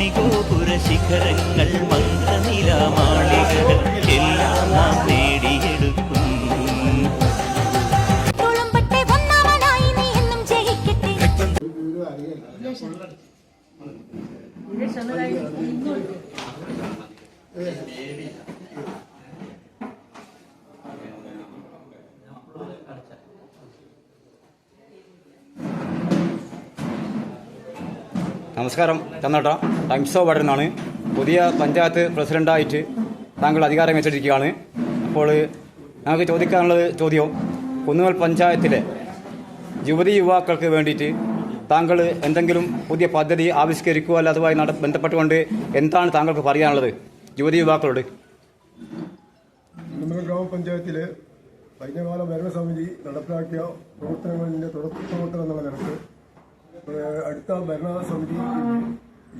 മണിഗോപുര ശിഖരങ്ങൾ മന്ത്രനിലാമാളികകൾ എല്ലാം നാം നേടിയെടുക്കും. നമസ്കാരം, ചന്ദ്രേട്ട. Times of വടരുന്നാണ്. പുതിയ പഞ്ചായത്ത് പ്രസിഡന്റായിട്ട് താങ്കൾ അധികാരം ഏറ്റെടുക്കുകയാണ്. അപ്പോൾ ഞങ്ങൾക്ക് ചോദിക്കാനുള്ളത് ചോദ്യം, കുന്നുകൽ പഞ്ചായത്തിലെ യുവതീ യുവാക്കൾക്ക് വേണ്ടിയിട്ട് താങ്കൾ എന്തെങ്കിലും പുതിയ പദ്ധതി ആവിഷ്കരിക്കുക അല്ല അതുമായി ബന്ധപ്പെട്ടുകൊണ്ട് എന്താണ് താങ്കൾക്ക് പറയാനുള്ളത് യുവതീ യുവാക്കളോട്? കുന്നുകൽ ഗ്രാമപഞ്ചായത്തിലെ കഴിഞ്ഞകാല ഭരണസമിതി നടപ്പിലാക്കിയ പ്രവർത്തനങ്ങളിൻ്റെ തുടർപ്രവർത്തനം എന്നുള്ള നിലക്ക് അടുത്ത ഭരണസമിതി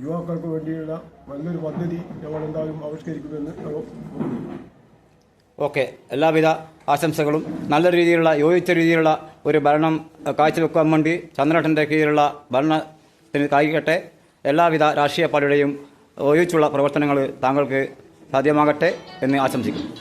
യുവാക്കൾക്ക് വേണ്ടിയുള്ള നല്ലൊരു പദ്ധതി ഞങ്ങൾ എന്തായാലും ആവിഷ്കരിക്കുമെന്ന് ഓക്കെ, എല്ലാവിധ ആശംസകളും. നല്ല രീതിയിലുള്ള യോജിച്ച രീതിയിലുള്ള ഒരു ഭരണം കാഴ്ചവെക്കാൻ വേണ്ടി ചന്ദ്രേട്ടൻ്റെ കീഴിലുള്ള ഭരണത്തിന് കായിക്കട്ടെ. എല്ലാവിധ രാഷ്ട്രീയ പാർട്ടിയുടെയും യോജിച്ചുള്ള പ്രവർത്തനങ്ങൾ താങ്കൾക്ക് സാധ്യമാകട്ടെ എന്ന് ആശംസിക്കുന്നു.